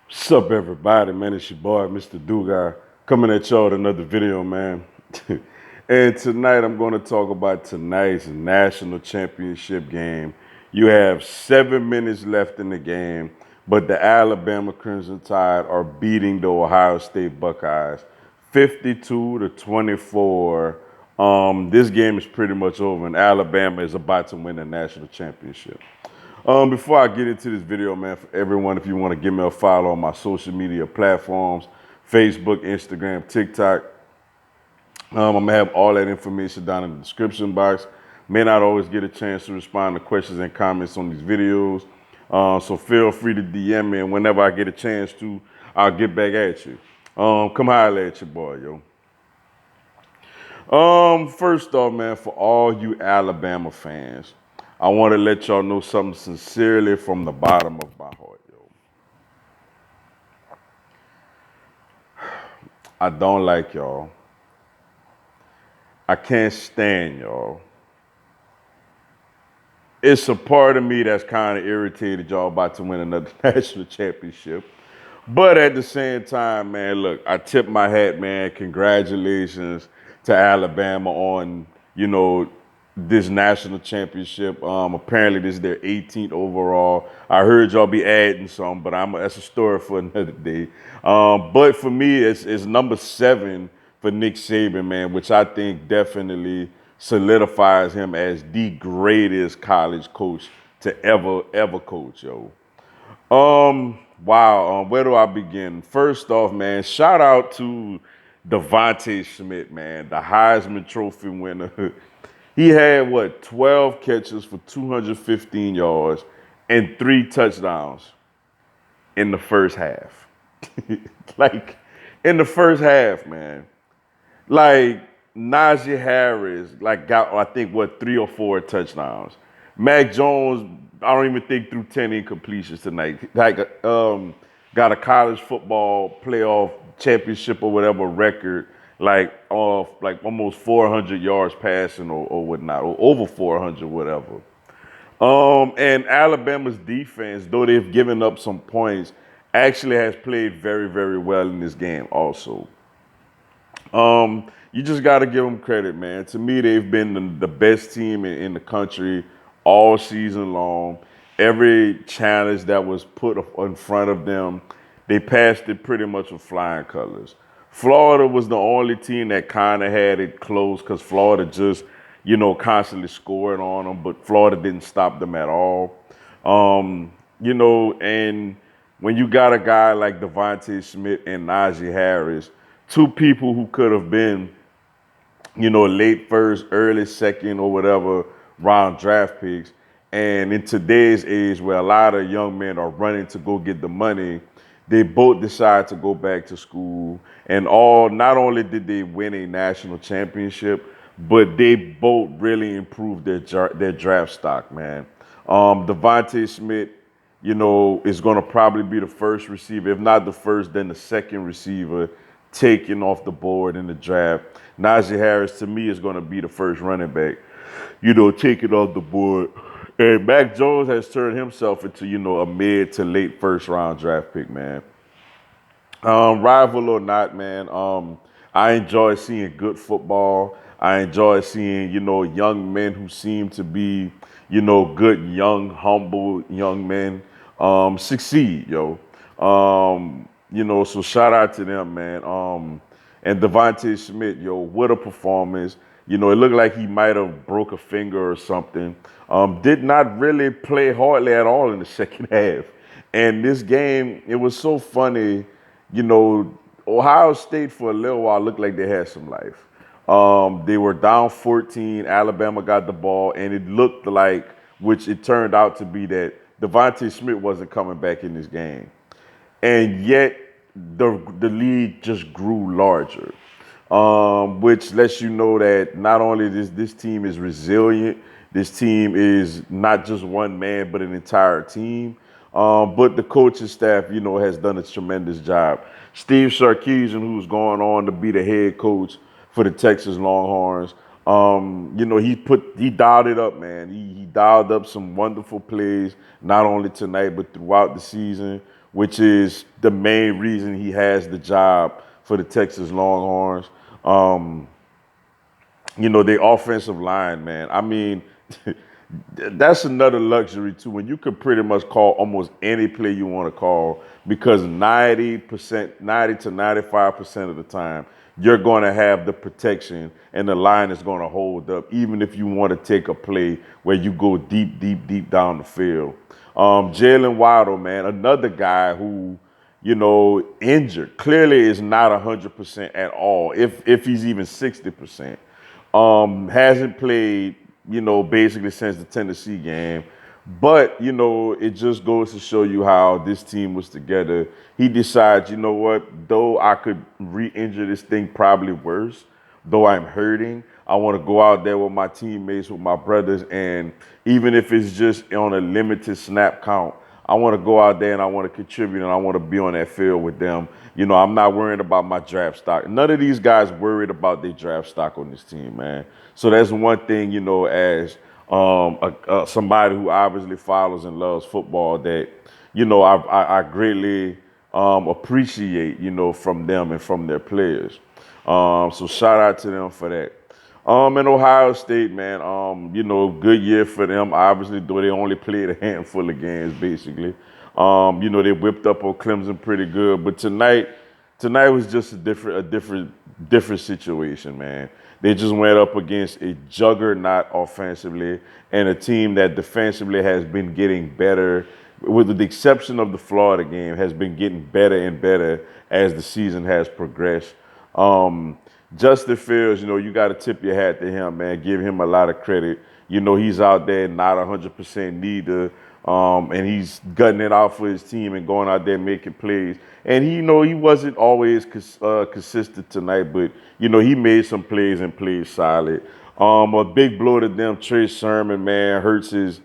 What's up, everybody? Man, it's your boy, Mr. Dugar, coming at y'all with another video, man. And tonight I'm going to talk about tonight's national championship game. You have 7 minutes left in the game, but the Alabama Crimson Tide are beating the Ohio State Buckeyes 52 to 24. This game is pretty much over, and Alabama is about to win the national championship. Before I get into this video, man, for everyone, if you want to give me a follow on my social media platforms, Facebook, Instagram, TikTok, I'm gonna have all that information down in the description box. May not always get a chance to respond to questions and comments on these videos, so feel free to DM me, and whenever I get a chance to, I'll get back at you. Come holler at your boy, yo. First off, man, for all you Alabama fans, I want to let y'all know something sincerely from the bottom of my heart, yo. I don't like y'all. I can't stand y'all. It's a part of me that's kind of irritated y'all about to win another national championship. But at the same time, man, look, I tip my hat, man. Congratulations to Alabama on, this national championship. Apparently this is their 18th overall. I heard y'all be adding some, but that's a story for another day. But for me, it's number 7 for Nick Saban, man, which I think definitely solidifies him as the greatest college coach to ever coach, yo. Wow. Where do I begin? First off, man, shout out to Devontae Smith, man, the Heisman Trophy winner. He had 12 catches for 215 yards and 3 touchdowns in the first half. Like in the first half, man. Like Najee Harris, like got I think 3 or 4 touchdowns. Mac Jones, I don't even think threw 10 incompletions tonight. Got a college football playoff championship or whatever record, like off like almost 400 yards passing or whatnot, or over 400 whatever. And Alabama's defense, though they've given up some points, actually has played very, very well in this game also. You just got to give them credit, man. To me, they've been the best team in the country all season long. Every challenge that was put in front of them, they passed it pretty much with flying colors. Florida was the only team that kind of had it close because Florida just, constantly scored on them, but Florida didn't stop them at all. And when you got a guy like Devontae Smith and Najee Harris, two people who could have been, late first, early second, or whatever round draft picks. And in today's age, where a lot of young men are running to go get the money, they both decide to go back to school. And not only did they win a national championship, but they both really improved their draft stock, man. Devontae Smith, is going to probably be the first receiver, if not the first, then the second receiver taken off the board in the draft. Najee Harris, to me, is going to be the first running back, taken off the board. And Mac Jones has turned himself into, a mid to late first round draft pick, man. Rival or not, man, I enjoy seeing good football. I enjoy seeing, young men who seem to be, good, young, humble young men succeed, yo. So shout out to them, man. And Devontae Smith, yo, what a performance. It looked like he might have broke a finger or something. Did not really play hardly at all in the second half. And this game, it was so funny. you know, Ohio State for a little while looked like they had some life. They were down 14. Alabama got the ball, and it looked like, which it turned out to be, that Devontae Smith wasn't coming back in this game, and yet the lead just grew larger, which lets you know that not only this team is resilient, this team is not just one man, but an entire team. But the coaching staff, has done a tremendous job. Steve Sarkisian, who's going on to be the head coach for the Texas Longhorns, he dialed it up, man. He dialed up some wonderful plays, not only tonight but throughout the season, which is the main reason he has the job for the Texas Longhorns. Um, their offensive line, man. I mean, that's another luxury too. When you can pretty much call almost any play you want to call, because 90%, 90 to 95% of the time, you're going to have the protection and the line is going to hold up, even if you want to take a play where you go deep, deep, deep down the field. Jalen Waddle, man, another guy who, injured, clearly is not 100% at all, if he's even 60%. Hasn't played, basically since the Tennessee game. But, it just goes to show you how this team was together. He decides, you know what, though I could re-injure this thing probably worse, though I'm hurting, I want to go out there with my teammates, with my brothers, and even if it's just on a limited snap count, I want to go out there and I want to contribute and I want to be on that field with them. I'm not worried about my draft stock. None of these guys worried about their draft stock on this team, man. So that's one thing, as somebody who obviously follows and loves football that, I greatly appreciate, from them and from their players. So shout out to them for that. In Ohio State, man, good year for them. Obviously, though they only played a handful of games, basically. They whipped up on Clemson pretty good, but tonight was just a different situation, man. They just went up against a juggernaut offensively and a team that defensively has been getting better, with the exception of the Florida game, has been getting better and better as the season has progressed. Um, Justin Fields, you got to tip your hat to him, man. Give him a lot of credit. He's out there not 100% neither. And he's gutting it out for his team and going out there making plays. And he wasn't always consistent tonight, but he made some plays and played solid. A big blow to them. Trey Sermon, man, hurts his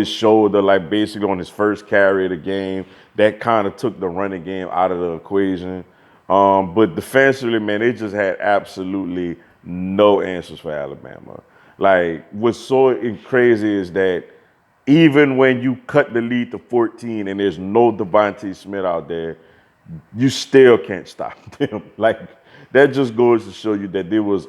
shoulder, like basically on his first carry of the game. That kind of took the running game out of the equation. But defensively, man, they just had absolutely no answers for Alabama. Like, what's so crazy is that even when you cut the lead to 14 and there's no Devontae Smith out there, you still can't stop them. Like, that just goes to show you that they was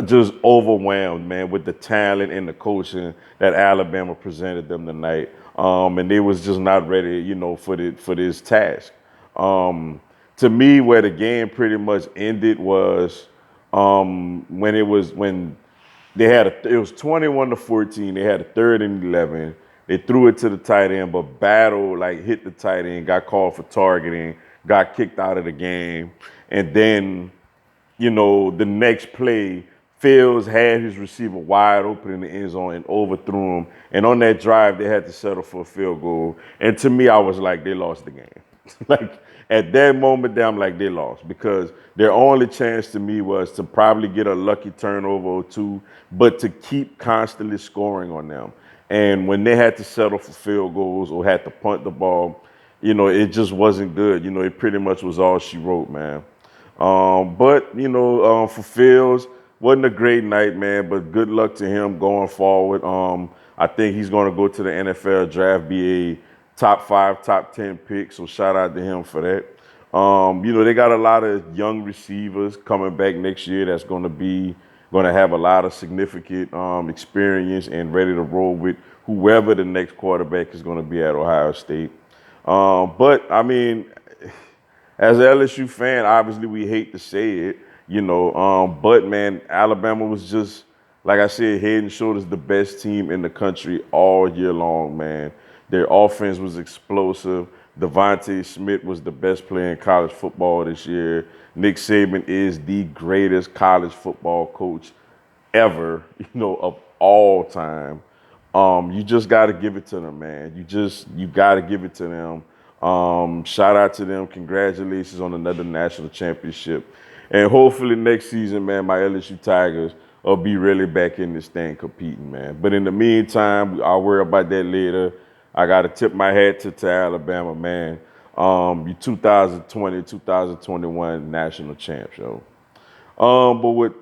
just overwhelmed, man, with the talent and the coaching that Alabama presented them tonight. And they was just not ready, for this task. Um, to me, where the game pretty much ended was when it was 21-14. They had a 3rd and 11. They threw it to the tight end, but Battle like hit the tight end, got called for targeting, got kicked out of the game, and then the next play, Fields had his receiver wide open in the end zone and overthrew him. And on that drive, they had to settle for a field goal. And to me, I was like, they lost the game. Like, at that moment, I'm like, they lost, because their only chance to me was to probably get a lucky turnover or two, but to keep constantly scoring on them. And when they had to settle for field goals or had to punt the ball, it just wasn't good. It pretty much was all she wrote, man. But for Fields, wasn't a great night, man. But good luck to him going forward. I think he's going to go to the NFL draft, be a top 5, top 10 pick. So shout out to him for that. They got a lot of young receivers coming back next year. That's going to have a lot of significant experience and ready to roll with whoever the next quarterback is going to be at Ohio State. But I mean, as an LSU fan, obviously we hate to say it, but man, Alabama was just, like I said, head and shoulders the best team in the country all year long, man. Their offense was explosive. Devontae Smith was the best player in college football this year. Nick Saban is the greatest college football coach ever, of all time. You just got to give it to them, man. You got to give it to them. Shout out to them. Congratulations on another national championship. And hopefully next season, man, my LSU Tigers will be really back in this thing competing, man. But in the meantime, I'll worry about that later. I got to tip my hat to Alabama, man. You 2020, 2021 national champs, yo. But with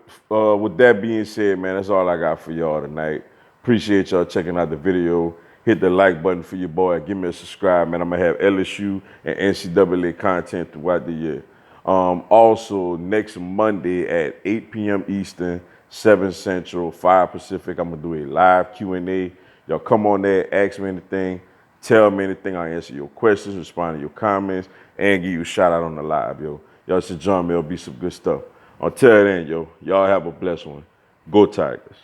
that being said, man, that's all I got for y'all tonight. Appreciate y'all checking out the video. Hit the like button for your boy. Give me a subscribe, man. I'm gonna have LSU and NCAA content throughout the year. Also, next Monday at 8 p.m. Eastern, 7 Central, 5 Pacific, I'm gonna do a live Q&A. Y'all come on there, ask me anything, tell me anything. I answer your questions, respond to your comments, and give you a shout out on the live, yo. Y'all should join me. It'll be some good stuff. Until then, yo, y'all have a blessed one. Go Tigers.